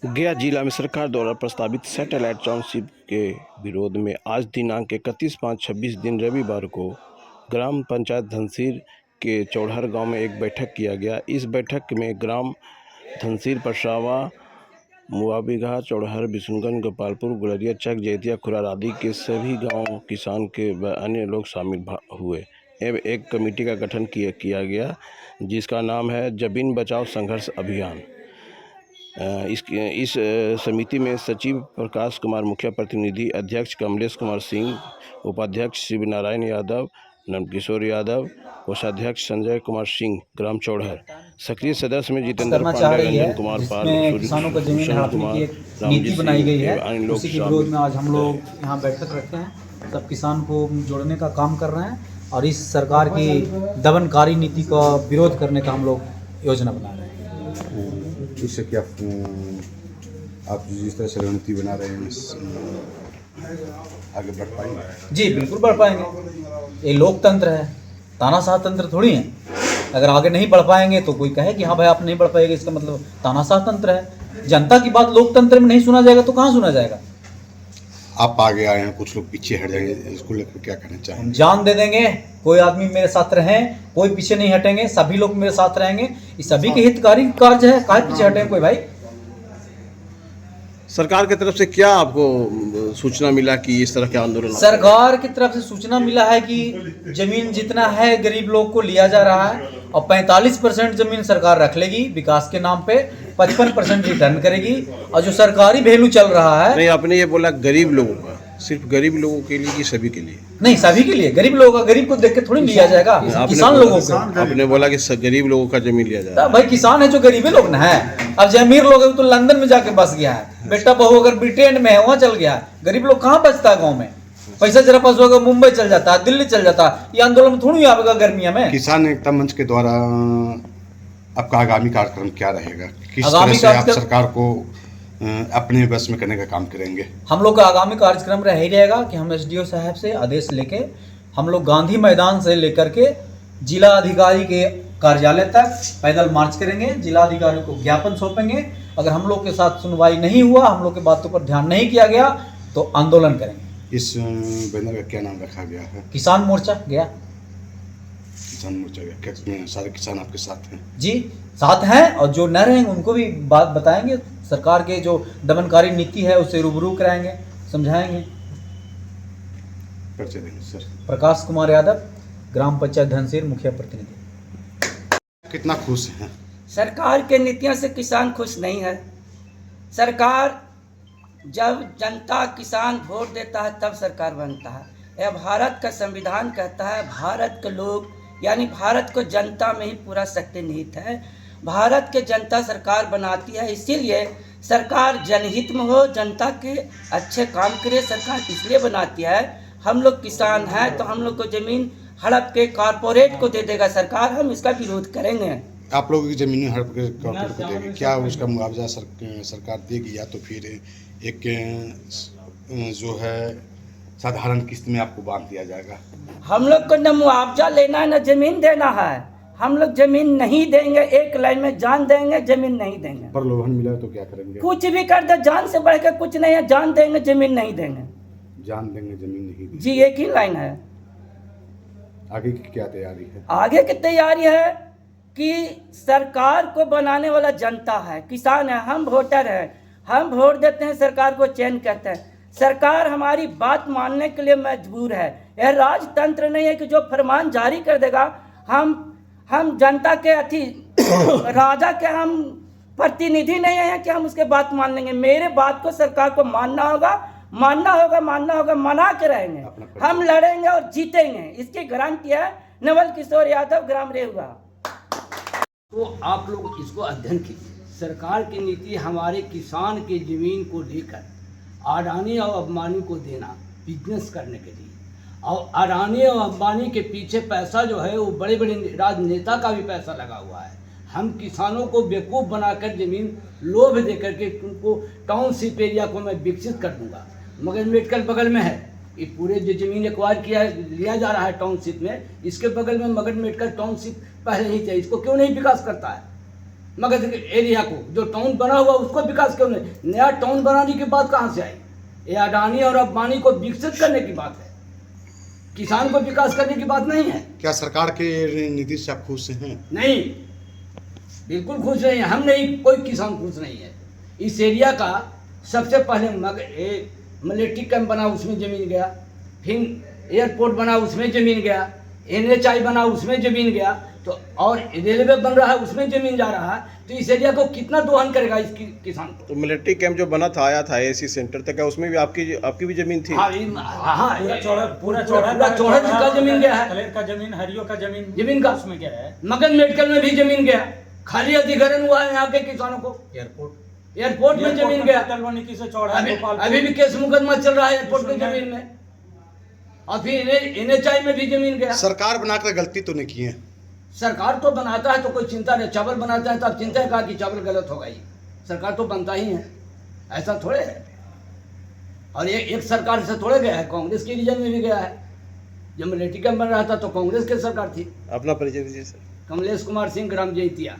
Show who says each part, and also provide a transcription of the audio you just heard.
Speaker 1: गया जिला में सरकार द्वारा प्रस्तावित सैटेलाइट टाउनशिप के विरोध में आज दिनांक 31/5/26 दिन रविवार को ग्राम पंचायत धनसीर के चौड़हर गांव में एक बैठक किया गया। इस बैठक में ग्राम धनसीर, परसावा, मुआबिघा, चौड़हर, बिशुनगंज, गोपालपुर, गुलरिया चक, जैतिया, खुरार आदि के सभी गाँव किसान के व अन्य लोग शामिल हुए एवं एक कमेटी का गठन किया गया जिसका नाम है जमीन बचाओ संघर्ष अभियान। इस समिति में सचिव प्रकाश कुमार, मुख्य प्रतिनिधि अध्यक्ष कमलेश कुमार सिंह, उपाध्यक्ष शिवनारायण यादव, नंदकिशोर यादव, कोषाध्यक्ष संजय कुमार सिंह, ग्राम चौड़हर। सक्रिय सदस्य में जितेंद्र पांडे, रंजन कुमार पाल,
Speaker 2: किसानों को जमीन हड़पने की एक नीति बनाई गई है। उसी के विरोध में आज हम लोग यहाँ बैठक रखते हैं। सब किसान को जोड़ने का काम कर रहे हैं और इस सरकार की दमनकारी नीति का विरोध करने का हम लोग योजना बना रहे हैं।
Speaker 3: इससे क्या आप जिस तरह से रणनीति बना रहे हैं आगे बढ़ पाएंगे?
Speaker 2: जी बिल्कुल बढ़ पाएंगे। ये लोकतंत्र है, तानाशाह तंत्र थोड़ी है। अगर आगे नहीं बढ़ पाएंगे तो कोई कहे कि हाँ भाई आप नहीं बढ़ पाएंगे, इसका मतलब तानाशाह तंत्र है। जनता की बात लोकतंत्र में नहीं सुना जाएगा तो कहाँ सुना जाएगा?
Speaker 3: आप आगे आए हैं, कुछ लोग पीछे हट जाएंगे, इसको लेकर क्या कहना चाहेंगे?
Speaker 2: हम जान दे देंगे, कोई आदमी मेरे साथ रहे, कोई पीछे नहीं हटेंगे, सभी लोग मेरे साथ रहेंगे। ये सभी के हितकारी कार्य है, काहे पीछे हटेंगे कोई भाई?
Speaker 1: सरकार की तरफ से क्या आपको सूचना मिला कि इस तरह के आंदोलन?
Speaker 2: सरकार की तरफ से सूचना मिला है कि जमीन जितना है गरीब लोग को लिया जा रहा है और 45% जमीन सरकार रख लेगी विकास के नाम पे, 55% रिटर्न करेगी। और जो सरकारी वैल्यू चल रहा है,
Speaker 1: नहीं, आपने ये बोला गरीब लोगों का, सिर्फ गरीब लोगों के लिए कि सभी के लिए?
Speaker 2: नहीं, सभी के लिए। गरीब लोगों का, गरीब को देख के थोड़ी लिया जाएगा, किसान लोगों को।
Speaker 1: आपने बोला कि गरीब लोगों का जमीन लिया जाएगा।
Speaker 2: भाई किसान है जो गरीबी लोग ना है। अब जो अमीर लोग है तो लंदन में जाके बस गया है, बेटा बहू अगर ब्रिटेन में है वहाँ चल गया है। गरीब लोग कहाँ बचता है गाँव में? पैसा जरा पास होगा मुंबई चल जाता है, दिल्ली चल जाता है। ये आंदोलन में थोड़ी आवेगा गर्मिया में।
Speaker 3: किसान एकता मंच के द्वारा आपका आगामी कार्यक्रम क्या रहेगा? किस तरह से आप सरकार को अपने बस में करने का काम करेंगे? हम
Speaker 2: लोग का आगामी कार्यक्रम रह ही रहेगा कि हम एसडीओ साहब से आदेश लेके हम लोग गांधी मैदान से लेकर के जिला अधिकारी के कार्यालय तक पैदल मार्च करेंगे। जिला अधिकारी को ज्ञापन सौंपेंगे। अगर हम लोग के साथ सुनवाई नहीं हुआ, हम लोग के बातों पर ध्यान नहीं किया गया तो आंदोलन करेंगे।
Speaker 3: इस बैनर का क्या नाम रखा गया है?
Speaker 2: किसान मोर्चा गया।
Speaker 3: किसान मोर्चा गया। क्या सारे किसान आपके साथ हैं? जी
Speaker 2: साथ हैं, और जो न रहेंगे उनको भी बात बताएंगे। सरकार के जो दमनकारी नीति है उससे रूबरू कराएंगे, समझाएंगे।
Speaker 3: परिचय देंगे सर।
Speaker 2: प्रकाश कुमार यादव, ग्राम पंचायत धनसीर, मुखिया प्रतिनिधि।
Speaker 3: कितना खुश हैं?
Speaker 4: सरकार के नीतियों से किसान खुश नहीं है। सरकार जब जनता किसान वोट देता है तब सरकार बनता है। यह भारत का संविधान कहता है भारत के लोग यानी भारत को जनता में ही पूरा शक्ति निहित है। भारत के जनता सरकार बनाती है, इसीलिए सरकार जनहित में हो, जनता के अच्छे काम करे। सरकार इसलिए बनाती है, हम लोग किसान हैं तो हम लोग को ज़मीन हड़प के कॉरपोरेट को दे देगा सरकार, हम इसका विरोध करेंगे।
Speaker 3: आप लोगों की ज़मीन हड़प के कॉरपोरेट को देगी, क्या उसका मुआवजा सरकार देगी या तो फिर एक जो है साधारण किस्त में आपको बांध दिया जाएगा?
Speaker 4: हम लोग को न मुआवजा लेना है न जमीन देना है। हम लोग जमीन नहीं देंगे, एक लाइन में जान देंगे, जमीन नहीं देंगे।
Speaker 3: प्रलोभन मिला तो क्या करेंगे?
Speaker 4: कुछ भी कर दे, जान से बढ़ के कुछ नहीं है। जान देंगे, जमीन नहीं देंगे।
Speaker 3: जान देंगे, जमीन नहीं देंगे।
Speaker 4: जी, एक ही लाइन है।
Speaker 3: आगे की क्या तैयारी है?
Speaker 4: आगे की तैयारी है कि सरकार को बनाने वाला जनता है, किसान है, हम वोटर हैं। हम वोट देते हैं, सरकार को चयन करते हैं। सरकार हमारी बात मानने के लिए मजबूर है। यह राजतंत्र नहीं है कि जो फरमान जारी कर देगा। हम जनता के राजा के हम प्रतिनिधि नहीं हैं कि हम उसके बात मान लेंगे। मेरे बात को सरकार को मानना होगा, मना के रहेंगे। हम लड़ेंगे और जीतेंगे, इसकी गारंटी है। नवल किशोर यादव, ग्राम रेहुआ।
Speaker 5: तो आप लोग इसको अध्ययन कीजिए। सरकार की नीति हमारे किसान के ज़मीन को लेकर अडानी और अंबानी को देना बिजनेस करने के लिए, और अडानी और अंबानी के पीछे पैसा जो है वो बड़े बड़े राजनेता का भी पैसा लगा हुआ है। हम किसानों को बेवकूफ़ बनाकर ज़मीन लोभ दे करके उनको टाउनशिप एरिया को मैं विकसित कर दूंगा। मगर मेडिकल बगल में है, ये पूरे जो ज़मीन एक्वायर लिया जा रहा है टाउनशिप में, इसके बगल में मगध मेडिकल टाउनशिप पहले ही चाहिए। इसको क्यों नहीं विकास करता है? मगध एरिया को, जो टाउन बना हुआ उसको विकास क्यों नहीं? नया टाउन बनाने की बात कहाँ से आई? ये अडानी और अंबानी को विकसित करने की बात है, किसान को विकास करने की बात नहीं है।
Speaker 3: क्या सरकार के नीति से आप खुश हैं?
Speaker 5: नहीं, बिल्कुल खुश नहीं है हम, नहीं, कोई किसान खुश नहीं है। इस एरिया का सबसे पहले मिलिट्री कैंप बना, उसमें ज़मीन गया, फिर एयरपोर्ट बना, उसमें ज़मीन गया, NHI बना, उसमें ज़मीन गया, तो और रेलवे बन रहा है, उसमें ज़मीन जा रहा है, तो इस एरिया को कितना दोहन करेगा इस किसान को?
Speaker 1: तो मिलिट्री कैंप जो बना था, आया था AC सेंटर तक, क्या उसमें भी आपकी भी जमीन थी?
Speaker 5: हाँ,
Speaker 6: पूरा
Speaker 5: चौड़ा का जमीन गया है,
Speaker 6: कलेर का जमीन, हरियो का
Speaker 5: जमीन का
Speaker 6: उसमें क्या है,
Speaker 5: मगध मेडिकल में भी जमीन गया, खाली अधिग्रहण हुआ है यहाँ के किसानों को। एयरपोर्ट में जमीन गया, अभी भी केस मुकदमा चल रहा है एयरपोर्ट की जमीन में, और फिर NHI में भी जमीन गया।
Speaker 3: सरकार बनाकर गलती तो नहीं की है?
Speaker 5: सरकार तो बनाता है तो कोई चिंता नहीं, चावल बनाता है तो आप चिंता है कहा कि चावल गलत होगा ही, सरकार तो बनता ही है, ऐसा थोड़े है। और ये एक सरकार से थोड़े गया है, कांग्रेस के रीजन में भी गया है। जब मिलिट्री कैंप बन रहा था तो कांग्रेस की सरकार थी।
Speaker 1: अपना परिचय दीजिए सर।
Speaker 5: कमलेश कुमार सिंह, ग्राम जैतिया।